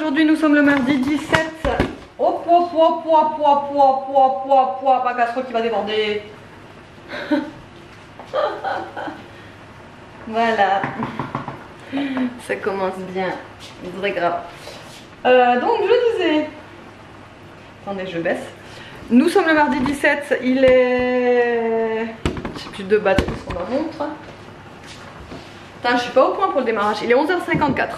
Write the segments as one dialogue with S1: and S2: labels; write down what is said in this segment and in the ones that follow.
S1: aujourd'hui nous sommes le mardi 17. Oh, ma casserole qui va déborder. Voilà. Ça commence bien. Très grave. Donc je disais. Attendez, je baisse. Nous sommes le mardi 17. Il est. J'ai plus de batterie sur ma montre. Putain, je suis pas au point pour le démarrage. Il est 11h54.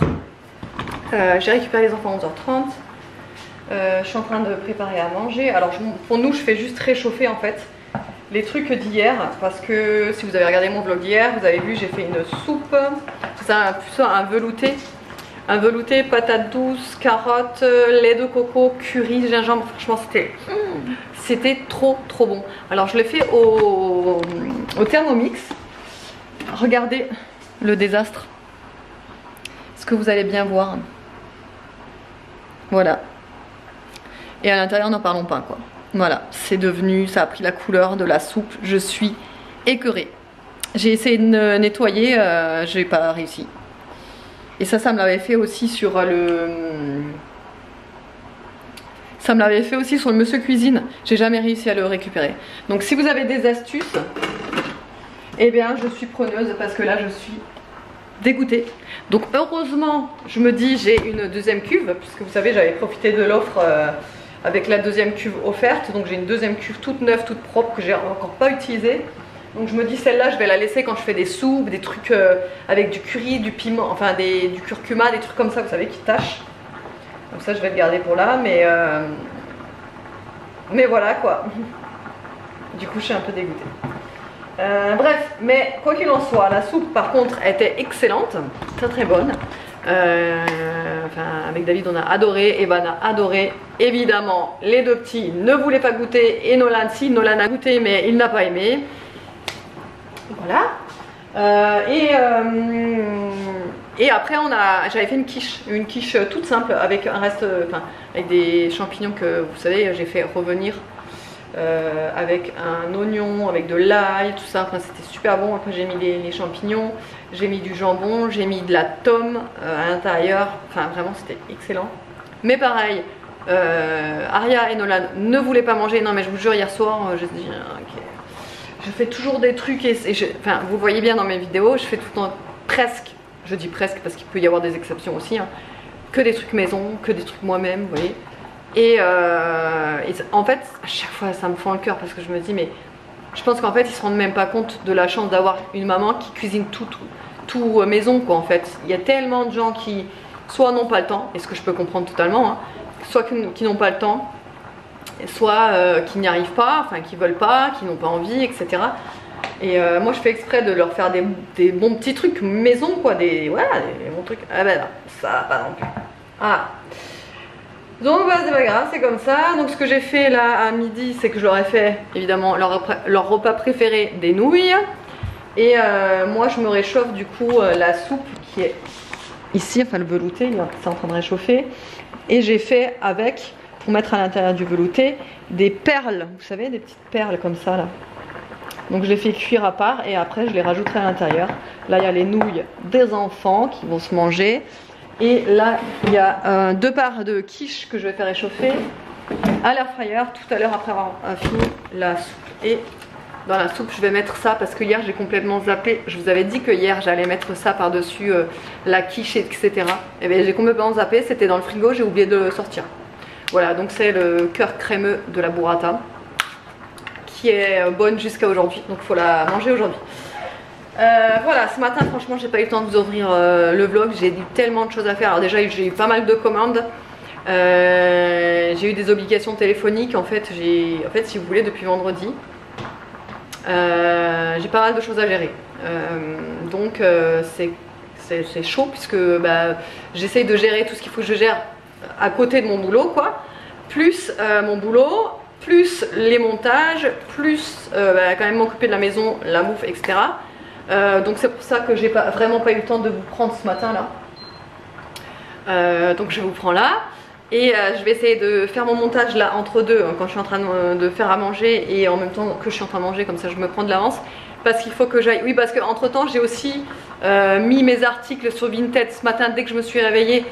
S1: J'ai récupéré les enfants à 11h30. Je suis en train de préparer à manger. Alors pour nous, je fais juste réchauffer en fait les trucs d'hier, parce que si vous avez regardé mon vlog d'hier, vous avez vu, j'ai fait une soupe. C'est un velouté. Un velouté, patates douces, carottes, lait de coco, curry, gingembre. Franchement, c'était trop bon. Alors je l'ai fait au Thermomix. Regardez le désastre. Ce que vous allez bien voir. Voilà. Et à l'intérieur, n'en parlons pas quoi. Voilà, c'est devenu, ça a pris la couleur de la soupe. Je suis écœurée. J'ai essayé de nettoyer, je n'ai pas réussi. Et ça me l'avait fait aussi sur le... Ça me l'avait fait aussi sur le Monsieur Cuisine. J'ai jamais réussi à le récupérer. Donc si vous avez des astuces, eh bien je suis preneuse parce que là je suis dégoûtée. Donc heureusement, je me dis j'ai une deuxième cuve, puisque vous savez j'avais profité de l'offre avec la deuxième cuve offerte. Donc j'ai une deuxième cuve toute neuve, toute propre que j'ai encore pas utilisée. Donc je me dis celle-là je vais la laisser quand je fais des soupes, des trucs avec du curry, du piment, enfin du curcuma, des trucs comme ça vous savez qui tâchent. Donc ça je vais le garder pour là, mais voilà quoi. Du coup je suis un peu dégoûtée. Bref, mais quoi qu'il en soit, la soupe par contre était excellente, très bonne. Enfin, avec David on a adoré, Evan a adoré. Évidemment les deux petits ne voulaient pas goûter et Nolan si, Nolan a goûté mais il n'a pas aimé. Voilà. Et après j'avais fait une quiche toute simple avec un reste, avec des champignons que vous savez j'ai fait revenir. Avec un oignon, avec de l'ail, tout ça, enfin, c'était super bon. Après j'ai mis les champignons, j'ai mis du jambon, j'ai mis de la tome à l'intérieur, enfin vraiment c'était excellent. Mais pareil, Aria et Nolan ne voulaient pas manger. Non mais je vous jure, hier soir je dis ok, je fais toujours des trucs enfin vous voyez bien dans mes vidéos, je fais tout le temps presque, je dis presque parce qu'il peut y avoir des exceptions aussi, hein, que des trucs maison, que des trucs moi-même, vous voyez. Et en fait à chaque fois ça me fend le cœur parce que je me dis mais je pense qu'en fait ils se rendent même pas compte de la chance d'avoir une maman qui cuisine tout maison quoi. En fait il y a tellement de gens qui soit n'ont pas le temps, et ce que je peux comprendre totalement, hein, soit qui n'ont pas le temps, soit qui n'y arrivent pas, enfin qui veulent pas, qui n'ont pas envie, etc. Et moi je fais exprès de leur faire des bons petits trucs maison quoi, des bons trucs. Ah ben là ça va pas non plus. Ah. Donc bah, c'est pas grave, c'est comme ça. Donc ce que j'ai fait là à midi, c'est que je leur ai fait évidemment leur repas préféré, des nouilles. Et moi je me réchauffe du coup la soupe qui est ici, enfin le velouté, c'est en train de réchauffer. Et j'ai fait avec, pour mettre à l'intérieur du velouté, des perles, vous savez, des petites perles comme ça là. Donc je les fais cuire à part et après je les rajouterai à l'intérieur. Là il y a les nouilles des enfants qui vont se manger. Et là, il y a 2 parts de quiche que je vais faire réchauffer à l'air fryer tout à l'heure après avoir fini la soupe. Et dans la soupe, je vais mettre ça parce que hier j'ai complètement zappé. Je vous avais dit que hier j'allais mettre ça par-dessus la quiche, etc. Et bien j'ai complètement zappé, c'était dans le frigo, j'ai oublié de le sortir. Voilà, donc c'est le cœur crémeux de la burrata qui est bonne jusqu'à aujourd'hui. Donc il faut la manger aujourd'hui. Voilà, ce matin franchement j'ai pas eu le temps de vous ouvrir le vlog, j'ai eu tellement de choses à faire. Alors déjà j'ai eu pas mal de commandes, j'ai eu des obligations téléphoniques en fait, si vous voulez depuis vendredi j'ai pas mal de choses à gérer, donc c'est chaud puisque bah, j'essaye de gérer tout ce qu'il faut que je gère à côté de mon boulot quoi, plus mon boulot, plus les montages, plus quand même m'occuper de la maison, la bouffe, etc. Donc c'est pour ça que j'ai vraiment pas eu le temps de vous prendre ce matin là. Donc je vous prends là et je vais essayer de faire mon montage là entre deux, quand je suis en train de faire à manger et en même temps que je suis en train de manger, comme ça je me prends de l'avance parce qu'il faut que j'aille. Oui, parce qu'entre temps j'ai aussi mis mes articles sur Vinted ce matin dès que je me suis réveillée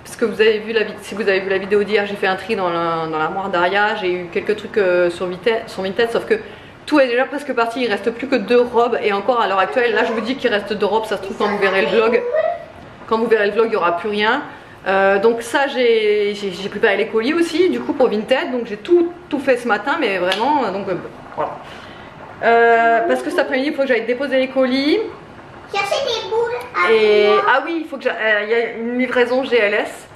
S1: parce que vous avez vu si vous avez vu la vidéo d'hier, j'ai fait un tri dans l'armoire d'Aria, j'ai eu quelques trucs sur Vinted, sauf que tout est déjà presque parti, il reste plus que 2 robes et encore à l'heure actuelle, là je vous dis qu'il reste 2 robes, ça se trouve quand vous verrez le vlog, il n'y aura plus rien. Donc ça j'ai préparé les colis aussi du coup pour Vinted, donc j'ai tout fait ce matin, mais vraiment donc voilà. Parce que cet après-midi il faut que j'aille déposer les colis.
S2: Chercher des boules.
S1: Et ah oui, il faut que y a une livraison GLS.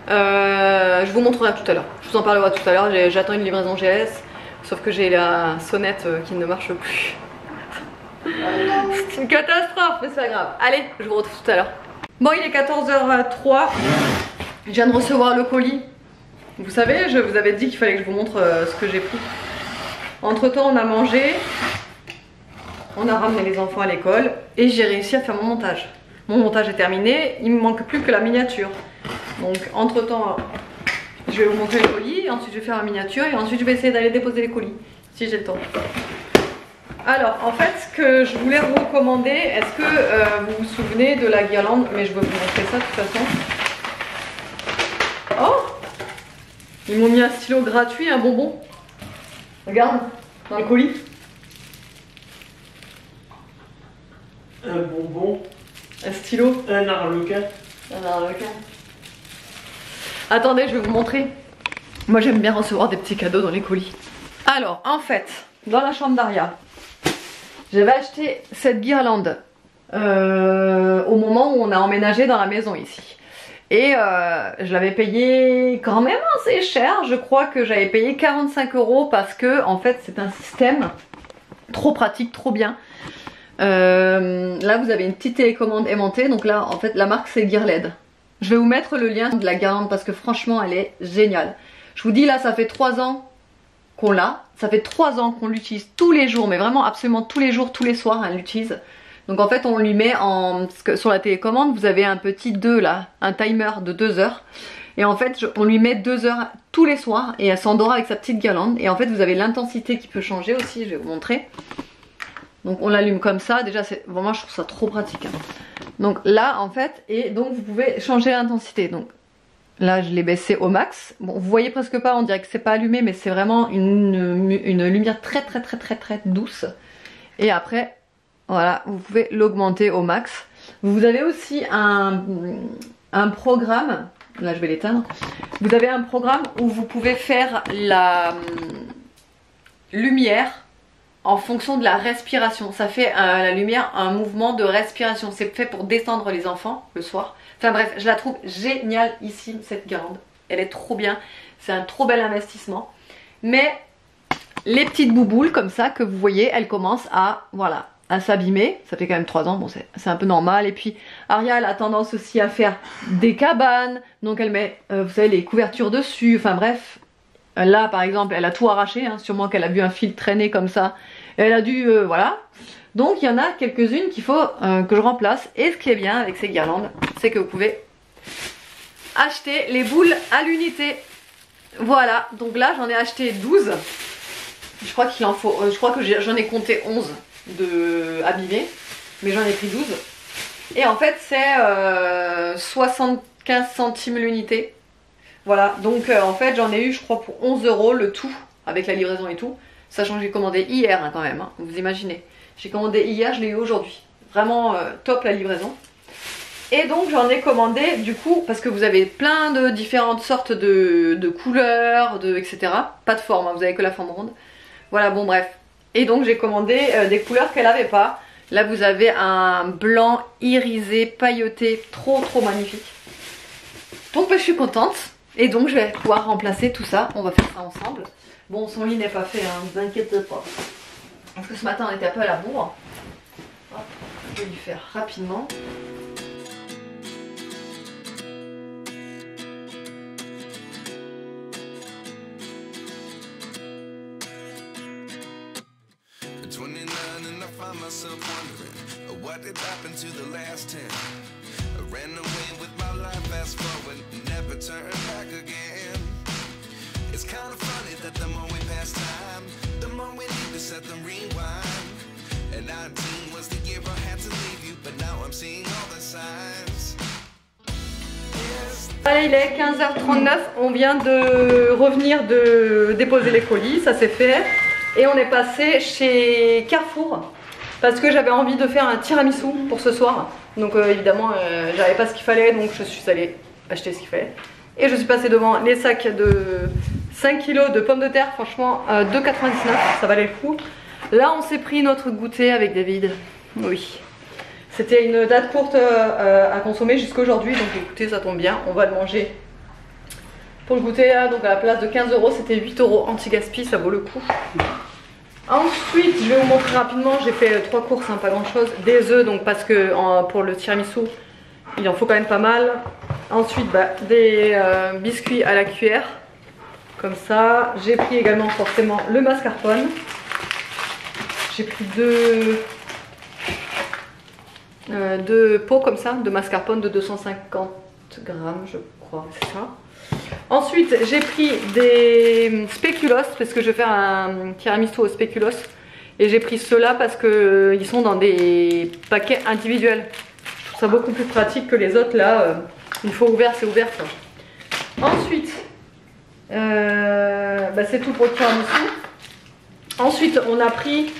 S1: Je vous montrerai tout à l'heure. Je vous en parlerai tout à l'heure. J'attends une livraison GLS, sauf que j'ai la sonnette qui ne marche plus. C'est une catastrophe, mais c'est pas grave. Allez, je vous retrouve tout à l'heure. Bon, il est 14h03. Je viens de recevoir le colis. Vous savez, je vous avais dit qu'il fallait que je vous montre ce que j'ai pris. Entre temps, on a mangé. On a ramené les enfants à l'école et j'ai réussi à faire mon montage. Mon montage est terminé, il me manque plus que la miniature. Donc entre temps, je vais vous montrer les colis, ensuite je vais faire la miniature et ensuite je vais essayer d'aller déposer les colis, si j'ai le temps. Alors en fait, ce que je voulais vous recommander, est-ce que vous vous souvenez de la guirlande? Mais je vais vous montrer ça de toute façon. Oh! Ils m'ont mis un stylo gratuit, un bonbon. Regarde, dans le colis.
S3: Un bonbon.
S1: Un stylo.
S3: Un arlequin.
S1: Un arlequin. Attendez, je vais vous montrer. Moi j'aime bien recevoir des petits cadeaux dans les colis. Alors en fait, dans la chambre d'Aria, j'avais acheté cette guirlande au moment où on a emménagé dans la maison ici. Et je l'avais payé quand même assez cher. Je crois que j'avais payé 45 € parce que en fait c'est un système trop pratique, trop bien. Là vous avez une petite télécommande aimantée, donc là en fait la marque c'est Gearled. Je vais vous mettre le lien de la guirlande parce que franchement elle est géniale. Je vous dis là ça fait 3 ans qu'on l'a, ça fait 3 ans qu'on l'utilise tous les jours, mais vraiment absolument tous les jours, tous les soirs elle l'utilise. Donc en fait on lui met en... parce que sur la télécommande vous avez un petit 2 là, un timer de 2 heures. Et en fait on lui met 2 heures tous les soirs et elle s'endort avec sa petite guirlande. Et en fait vous avez l'intensité qui peut changer aussi, je vais vous montrer. Donc on l'allume comme ça, déjà c'est vraiment je trouve ça trop pratique. Hein. Donc là en fait, et donc vous pouvez changer l'intensité. Donc là je l'ai baissé au max. Bon vous voyez presque pas, on dirait que c'est pas allumé, mais c'est vraiment une lumière très douce. Et après, voilà, vous pouvez l'augmenter au max. Vous avez aussi un programme, là je vais l'éteindre. Vous avez un programme où vous pouvez faire la lumière en fonction de la respiration. Ça fait la lumière un mouvement de respiration. C'est fait pour descendre les enfants le soir. Enfin bref, je la trouve génialissime cette guirlande. Elle est trop bien. C'est un trop bel investissement. Mais les petites bouboules comme ça que vous voyez, elles commencent à, voilà, à s'abîmer. Ça fait quand même 3 ans, bon c'est un peu normal. Et puis Aria elle a tendance aussi à faire des cabanes. Donc elle met, vous savez, les couvertures dessus. Enfin bref. Là par exemple elle a tout arraché, hein, sûrement qu'elle a vu un fil traîner comme ça. Elle a dû, voilà. Donc il y en a quelques-unes qu'il faut que je remplace. Et ce qui est bien avec ces guirlandes, c'est que vous pouvez acheter les boules à l'unité. Voilà, donc là j'en ai acheté 12. Je crois qu'il en faut, je crois que j'en ai compté 11 de abîmés. Mais j'en ai pris 12. Et en fait c'est 75 centimes l'unité. Voilà, donc en fait j'en ai eu je crois pour 11 € le tout, avec la livraison et tout. Sachant que j'ai commandé hier hein, quand même, hein, vous imaginez. J'ai commandé hier, je l'ai eu aujourd'hui. Vraiment top la livraison. Et donc j'en ai commandé du coup, parce que vous avez plein de différentes sortes de couleurs, etc. Pas de forme, hein, vous avez que la forme ronde. Voilà, bon bref. Et donc j'ai commandé des couleurs qu'elle n'avait pas. Là vous avez un blanc irisé, pailleté, trop magnifique. Donc bah, je suis contente. Et donc je vais pouvoir remplacer tout ça, on va faire ça ensemble. Bon son lit n'est pas fait, hein, ne vous inquiétez pas. Parce que ce matin on était un peu à la bourre. Hop, je vais lui faire rapidement.
S4: It's kind of funny that the more we pass time, the more we need to set them rewind. And 19 was the year I had to leave you, but now I'm seeing all the signs. Yes,
S1: Allez, il est 15h39, on vient de revenir de déposer les colis, ça c'est fait. Et on est passé chez Carrefour parce que j'avais envie de faire un tiramisu pour ce soir. Donc évidemment, j'avais pas ce qu'il fallait, donc je suis allée acheter ce qu'il fallait. Et je suis passée devant les sacs de 5 kg de pommes de terre, franchement 2,99, ça valait le coup. Là, on s'est pris notre goûter avec David, oui. C'était une date courte à consommer jusqu'aujourd'hui, donc écoutez, ça tombe bien, on va le manger. Pour le goûter, là, donc à la place de 15 €, c'était 8 € anti-gaspi, ça vaut le coup. Ensuite, je vais vous montrer rapidement, j'ai fait 3 courses, hein, pas grand chose. Des œufs, donc parce que pour le tiramisu, il en faut quand même pas mal. Ensuite, des biscuits à la cuillère, comme ça. J'ai pris également forcément le mascarpone. J'ai pris deux pots comme ça, de mascarpone de 250 grammes, je crois, c'est ça. Ensuite, j'ai pris des spéculoos parce que je vais faire un tiramisu au spéculoos. Et j'ai pris ceux-là parce qu'ils sont dans des paquets individuels. Je trouve ça beaucoup plus pratique que les autres là. Une fois ouvert, c'est ouvert quoi. Ensuite, c'est tout pour le tiramisu. Ensuite, on a pris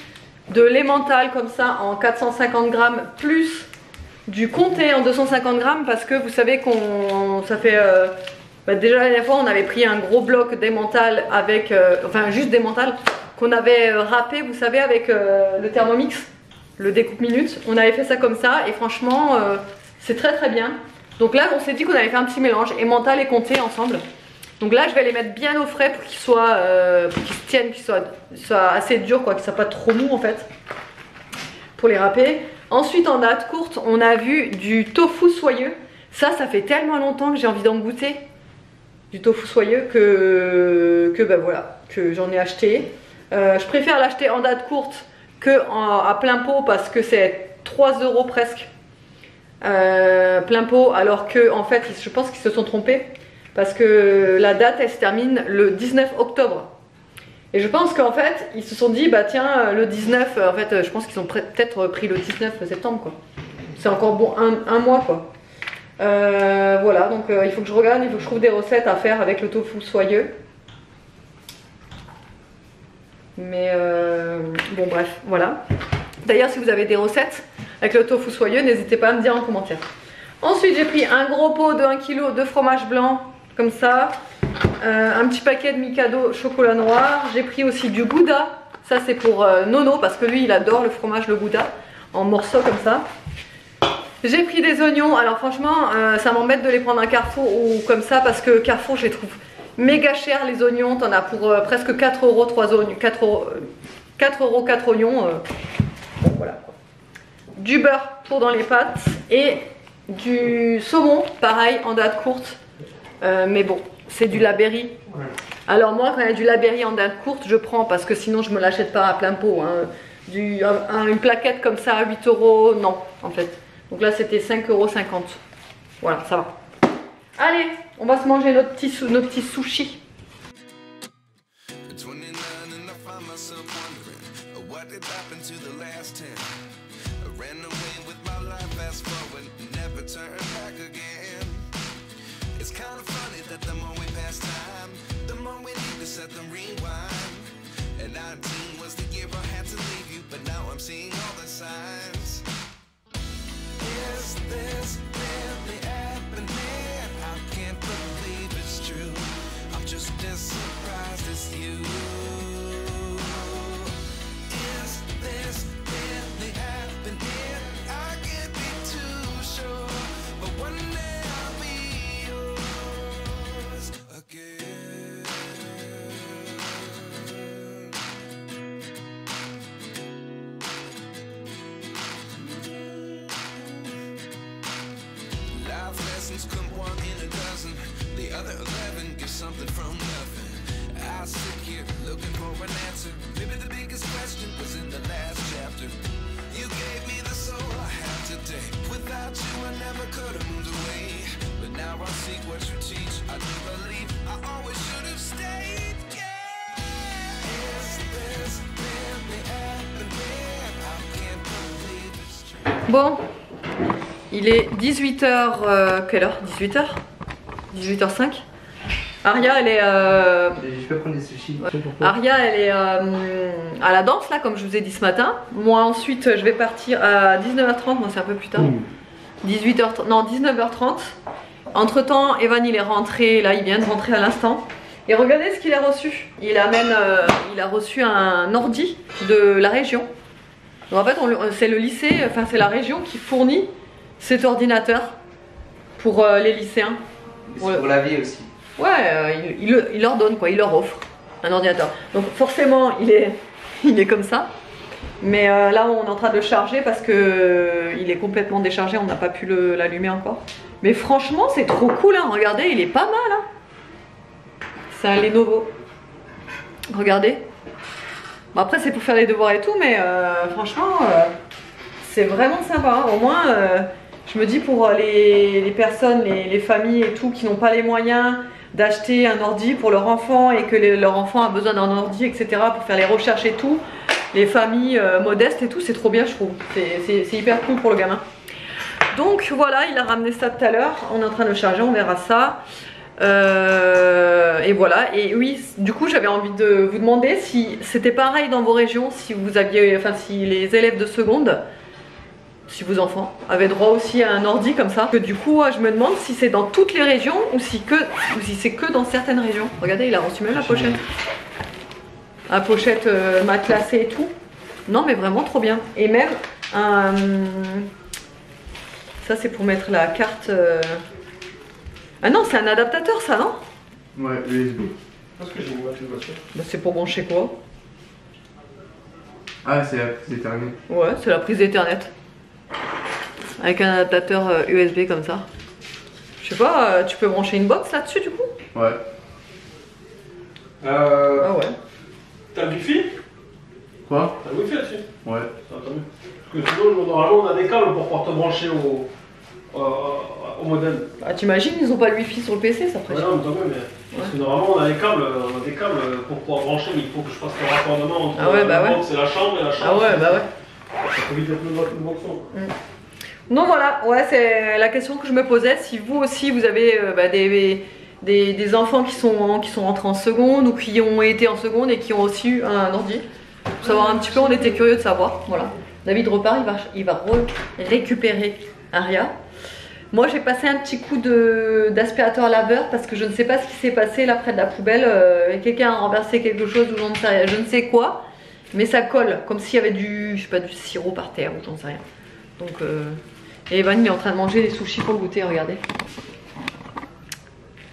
S1: de l'emmental comme ça en 450 grammes plus du comté en 250 grammes parce que vous savez ça fait... déjà la dernière fois on avait pris un gros bloc d'emmental avec, enfin juste d'emmental qu'on avait râpé, vous savez, avec le Thermomix, le découpe minute. On avait fait ça comme ça et franchement c'est très très bien. Donc là on s'est dit qu'on avait fait un petit mélange emmental et comté ensemble. Donc là je vais les mettre bien au frais pour qu'ils soient, pour qu'ils se tiennent, qu'ils soient assez durs quoi, qu'ils soient pas trop mous en fait, pour les râper. Ensuite en date courte on a vu du tofu soyeux. Ça fait tellement longtemps que j'ai envie d'en goûter. Du tofu soyeux que voilà, que j'en ai acheté. Je préfère l'acheter en date courte que à plein pot parce que c'est 3 € presque. Plein pot, alors que en fait je pense qu'ils se sont trompés parce que la date elle se termine le 19 octobre. Et je pense qu'en fait ils se sont dit bah tiens le 19, en fait je pense qu'ils ont peut-être pris le 19 septembre quoi. C'est encore bon un mois quoi. Voilà, donc il faut que je regarde, il faut que je trouve des recettes à faire avec le tofu soyeux. Mais bon bref, voilà. D'ailleurs si vous avez des recettes avec le tofu soyeux, n'hésitez pas à me dire en commentaire. Ensuite j'ai pris un gros pot de 1 kg de fromage blanc, comme ça. Un petit paquet de Mikado chocolat noir. J'ai pris aussi du Gouda, ça c'est pour Nono parce que lui il adore le fromage, le Gouda, en morceaux comme ça. J'ai pris des oignons, alors franchement ça m'embête de les prendre à Carrefour ou comme ça parce que Carrefour je les trouve méga chers les oignons, t'en as pour presque 4 € 3 oignons, 4 € 4 oignons, bon voilà. Du beurre pour dans les pâtes et du saumon, pareil en date courte, mais bon c'est du Labéry. Alors moi quand il y a du Labéry en date courte je prends parce que sinon je me l'achète pas à plein pot, hein. Une plaquette comme ça à 8 €, non en fait. Donc là c'était 5,50 €. Voilà, ça va. Allez, on va se manger nos petits sushis.
S4: Is this really happening? I can't believe it's true. I'm just as surprised as you. Is this really happening? I can't be too sure, but one day I'll be yours again. Lessons come 1 in a dozen. The other 11 get something from nothing. I sit here looking for an answer. Maybe the biggest question was in the last chapter. You gave me the soul I have today. Without you I never could have moved away. But now I seek what you teach. I do believe I always should have stayed. Yeah. Is this really happening? I can't believe it's true.
S1: Bon, il est 18h, quelle heure? 18h? 18h05. Aria, elle est.
S5: Je peux prendre des sushis.
S1: Aria, elle est à la danse, là, comme je vous ai dit ce matin. Moi, ensuite, je vais partir à 19h30. Moi, c'est un peu plus tard. 18h30, non, 19h30. Entre temps, Evan, il est rentré. Là, il vient de rentrer à l'instant. Et regardez ce qu'il a reçu. Il a reçu un ordi de la région. Donc, en fait, c'est le lycée, enfin, c'est la région qui fournit cet ordinateur pour les lycéens.
S5: C'est pour la vie aussi.
S1: Ouais, il leur donne quoi, il leur offre un ordinateur. Donc forcément il est comme ça. Mais là on est en train de le charger parce que il est complètement déchargé, on n'a pas pu l'allumer encore. Mais franchement c'est trop cool, hein. Regardez, il est pas mal. Hein. C'est un Lenovo. Regardez. Bon, après c'est pour faire les devoirs et tout, mais franchement c'est vraiment sympa. Hein. Au moins je me dis pour les personnes, les familles et tout qui n'ont pas les moyens d'acheter un ordi pour leur enfant et que leur enfant a besoin d'un ordi, etc. pour faire les recherches et tout, les familles modestes et tout, c'est trop bien je trouve. C'est hyper cool pour le gamin. Donc voilà, il a ramené ça tout à l'heure, on est en train de le charger, on verra ça. Et voilà, et oui, du coup j'avais envie de vous demander si c'était pareil dans vos régions, si vous aviez, enfin si les élèves de seconde, si vos enfants avaient droit aussi à un ordi comme ça. Que du coup je me demande si c'est dans toutes les régions ou si c'est que dans certaines régions. Regardez, il a reçu même la pochette. La pochette matelassée et tout. Non mais vraiment trop bien. Et même ça c'est pour mettre la carte. Ah non, c'est un adaptateur ça, non?
S5: Ouais, USB.
S3: Parce que j'ai une voiture.
S1: Bah, c'est pour brancher quoi?
S5: Ah, c'est la prise Ethernet.
S1: Ouais, c'est la prise Ethernet. Avec un adaptateur USB comme ça. Je sais pas, tu peux brancher une box là-dessus du coup?
S5: Ouais.
S1: Ah ouais.
S3: T'as le wifi?
S5: Quoi?
S3: T'as le wifi là-dessus?
S5: Ouais.
S3: Ça, tant mieux. Parce que sinon, normalement, on a des câbles pour pouvoir te brancher au modem.
S1: Ah, t'imagines, ils ont pas le wifi sur le PC, ça ferait
S3: Ouais, non, mais tant mieux, mais. Parce que normalement, on a des câbles pour pouvoir brancher, mais il faut que je fasse le raccordement entre la box et la chambre,
S1: Ah ouais, bah ouais.
S3: Ça peut vite être le boxon.
S1: Donc voilà, ouais, c'est la question que je me posais. Si vous aussi vous avez des enfants qui sont entrés en seconde ou qui ont été en seconde et qui ont aussi eu un ordi, pour savoir un petit peu, on était curieux de savoir. Voilà. David repart, il va récupérer Aria. Moi j'ai passé un petit coup d'aspirateur laveur parce que je ne sais pas ce qui s'est passé là près de la poubelle. Quelqu'un a renversé quelque chose ou je ne sais quoi, mais ça colle comme s'il y avait du sirop par terre ou j'en sais rien. Donc et Evan il est en train de manger des sushis pour le goûter, regardez.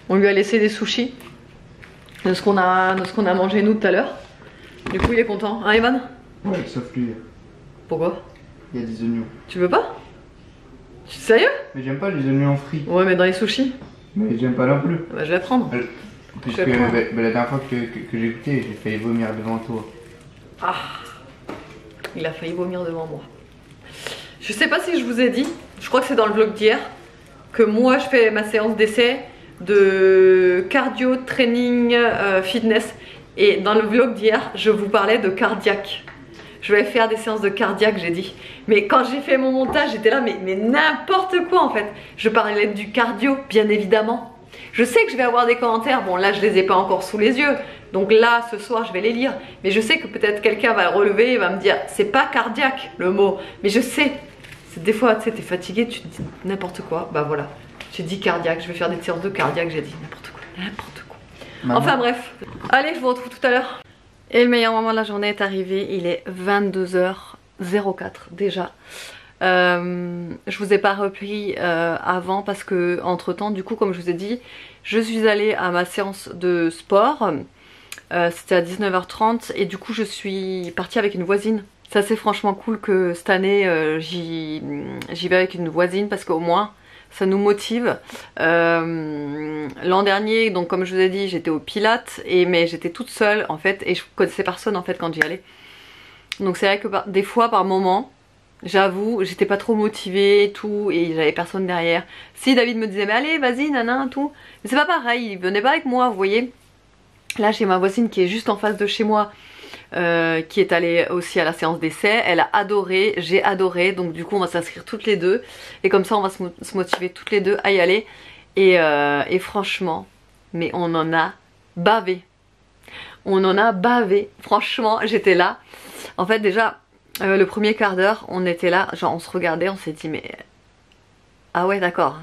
S1: On lui a laissé des sushis de ce qu'on a mangé nous tout à l'heure. Du coup il est content, hein Evan?
S5: Ouais, sauf lui.
S1: Pourquoi?
S5: Il y a des oignons.
S1: Tu veux pas? Tu es sérieux?
S5: Mais j'aime pas les oignons frits.
S1: Ouais mais dans les sushis.
S5: Mais j'aime pas non plus.
S1: Bah je vais prendre.
S5: Puisque la dernière fois que j'ai goûté, j'ai failli vomir devant toi.
S1: Ah, il a failli vomir devant moi. Je sais pas si je vous ai dit, je crois que c'est dans le vlog d'hier, que moi je fais ma séance d'essai de cardio, training, fitness. Et dans le vlog d'hier, je vous parlais de cardiaque. Je vais faire des séances de cardiaque, j'ai dit. Mais quand j'ai fait mon montage, j'étais là, mais n'importe quoi en fait. Je parlais du cardio, bien évidemment. Je sais que je vais avoir des commentaires, bon là je les ai pas encore sous les yeux. Donc là, ce soir, je vais les lire. Mais je sais que peut-être quelqu'un va le relever et va me dire, c'est pas cardiaque le mot. Mais je sais, des fois, tu sais, t'es fatigué, tu te dis n'importe quoi. Bah voilà, j'ai dit cardiaque, je vais faire des séances de cardiaque, j'ai dit n'importe quoi, n'importe quoi. Maman. Enfin bref, allez, je vous retrouve tout à l'heure. Et le meilleur moment de la journée est arrivé, il est 22h04 déjà. Je vous ai pas repris avant parce que entre temps, du coup, comme je vous ai dit, je suis allée à ma séance de sport. C'était à 19h30 et du coup je suis partie avec une voisine. Ça c'est franchement cool que cette année j'y vais avec une voisine parce qu'au moins ça nous motive. L'an dernier, donc comme je vous ai dit, j'étais au Pilates mais j'étais toute seule en fait et je connaissais personne en fait quand j'y allais. Donc c'est vrai que des fois par moment, j'avoue, j'étais pas trop motivée et tout et j'avais personne derrière. Si David me disait mais allez vas-y nana tout, mais c'est pas pareil, il venait pas avec moi, vous voyez. Là j'ai ma voisine qui est juste en face de chez moi qui est allée aussi à la séance d'essai. Elle a adoré, j'ai adoré, donc du coup on va s'inscrire toutes les deux et comme ça on va se motiver toutes les deux à y aller. Et franchement, mais on en a bavé. On en a bavé. Franchement, j'étais là. En fait, déjà, le premier quart d'heure, on était là, genre on se regardait, on s'est dit, mais... Ah ouais, d'accord.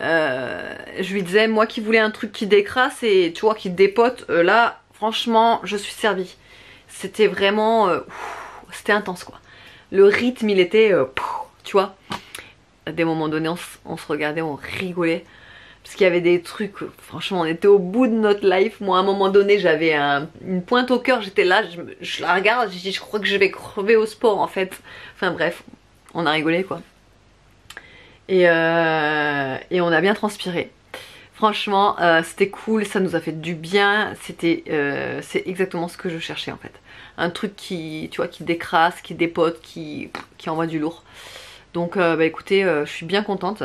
S1: Je lui disais, moi qui voulais un truc qui décrasse et tu vois, qui dépote, là, franchement, je suis servie. C'était vraiment... c'était intense, quoi. Le rythme, il était... tu vois, à des moments donnés, on se regardait, on rigolait. Parce qu'il y avait des trucs, franchement, on était au bout de notre life. Moi, à un moment donné, j'avais une pointe au cœur, j'étais là, je la regarde, je dis, je crois que je vais crever au sport, en fait. Enfin bref, on a rigolé, quoi. Et on a bien transpiré. Franchement, c'était cool, ça nous a fait du bien. C'est exactement ce que je cherchais, en fait. Un truc qui, tu vois, qui décrasse, qui dépote, qui envoie du lourd. Donc, bah écoutez, je suis bien contente.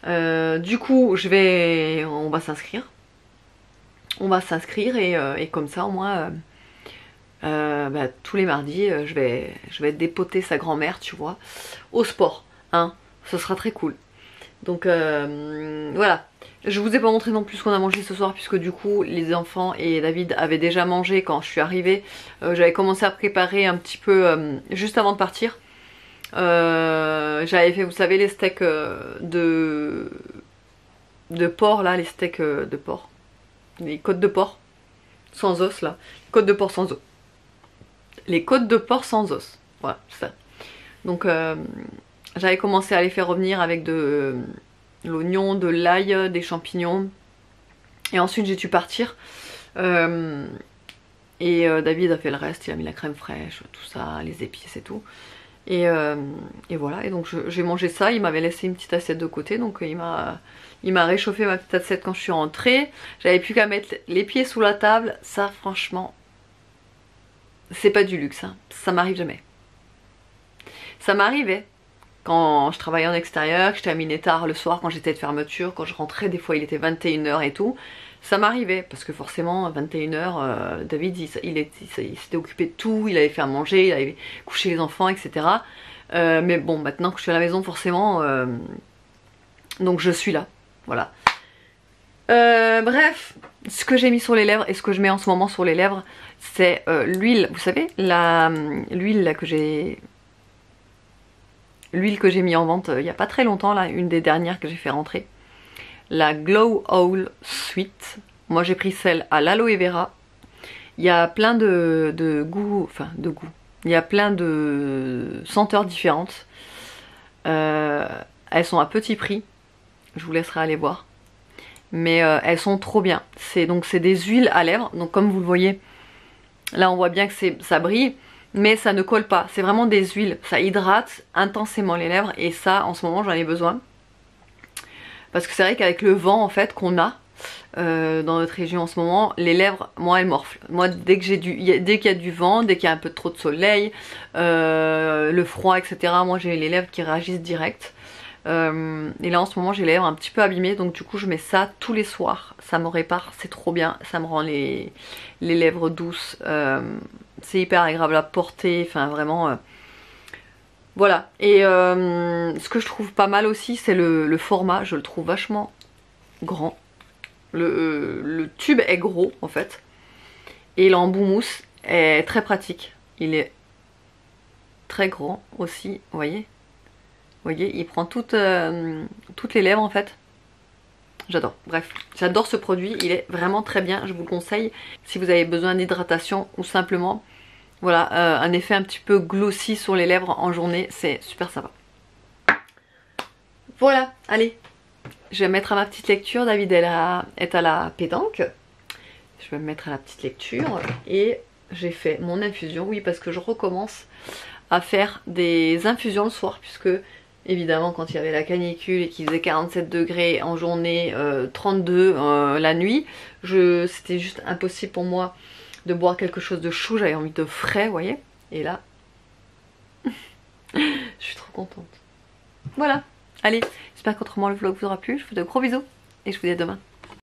S1: Du coup on va s'inscrire. On va s'inscrire et comme ça au moins bah, tous les mardis je vais dépoter sa grand-mère, tu vois, au sport, hein, ce sera très cool. Donc voilà, je vous ai pas montré non plus ce qu'on a mangé ce soir puisque du coup les enfants et David avaient déjà mangé quand je suis arrivée. J'avais commencé à préparer un petit peu juste avant de partir. J'avais fait, vous savez, les steaks de porc là, les steaks de porc, les côtes de porc sans os là, côtes de porc sans os, les côtes de porc sans os, voilà, c'est ça. Donc j'avais commencé à les faire revenir avec de l'oignon, de l'ail, des champignons, et ensuite j'ai dû partir. David a fait le reste, il a mis la crème fraîche, tout ça, les épices et tout. Et voilà, et donc j'ai mangé ça, il m'avait laissé une petite assiette de côté, donc il m'a réchauffé ma petite assiette quand je suis rentrée. J'avais plus qu'à mettre les pieds sous la table, ça franchement, c'est pas du luxe, hein. Ça m'arrive jamais. Ça m'arrivait quand je travaillais en extérieur, que je terminais tard le soir, quand j'étais de fermeture, quand je rentrais, des fois il était 21 h et tout. Ça m'arrivait, parce que forcément, à 21 h, David, il s'était occupé de tout, il avait fait à manger, il avait couché les enfants, etc. Mais bon, maintenant que je suis à la maison, forcément, donc je suis là, voilà. Bref, ce que j'ai mis sur les lèvres et ce que je mets en ce moment sur les lèvres, c'est l'huile, vous savez, l'huile que j'ai... L'huile que j'ai mis en vente il n'y a pas très longtemps, là, une des dernières que j'ai fait rentrer. La Glow Owl Sweet. Moi j'ai pris celle à l'aloe vera. Il y a plein de goûts, enfin de goûts. Il y a plein de senteurs différentes. Elles sont à petit prix. Je vous laisserai aller voir. Mais elles sont trop bien. C'est des huiles à lèvres. Donc comme vous le voyez, là on voit bien que ça brille. Mais ça ne colle pas. C'est vraiment des huiles. Ça hydrate intensément les lèvres. Et ça, en ce moment, j'en ai besoin. Parce que c'est vrai qu'avec le vent en fait qu'on a dans notre région en ce moment, les lèvres, moi elles morflent. Moi dès qu'il y a du vent, dès qu'il y a un peu trop de soleil, le froid, etc. Moi j'ai les lèvres qui réagissent direct. Et là en ce moment j'ai les lèvres un petit peu abîmées, donc du coup je mets ça tous les soirs. Ça me répare, c'est trop bien, ça me rend les lèvres douces. C'est hyper agréable à porter, enfin vraiment... Voilà, et ce que je trouve pas mal aussi, c'est le format, je le trouve vachement grand. Le tube est gros en fait, et l'embout mousse est très pratique. Il est très grand aussi, vous voyez, il prend toutes les lèvres en fait. J'adore, bref, j'adore ce produit, il est vraiment très bien, je vous le conseille si vous avez besoin d'hydratation ou simplement... Voilà, un effet un petit peu glossy sur les lèvres en journée, c'est super sympa. Voilà, allez, je vais me mettre à ma petite lecture. David est à la pétanque. Je vais me mettre à la petite lecture et j'ai fait mon infusion. Oui, parce que je recommence à faire des infusions le soir, puisque évidemment quand il y avait la canicule et qu'il faisait 47 degrés en journée, 32 la nuit, c'était juste impossible pour moi de boire quelque chose de chaud, j'avais envie de frais, vous voyez. Et là, je suis trop contente. Voilà, allez, j'espère qu'autrement le vlog vous aura plu. Je vous fais de gros bisous et je vous dis à demain.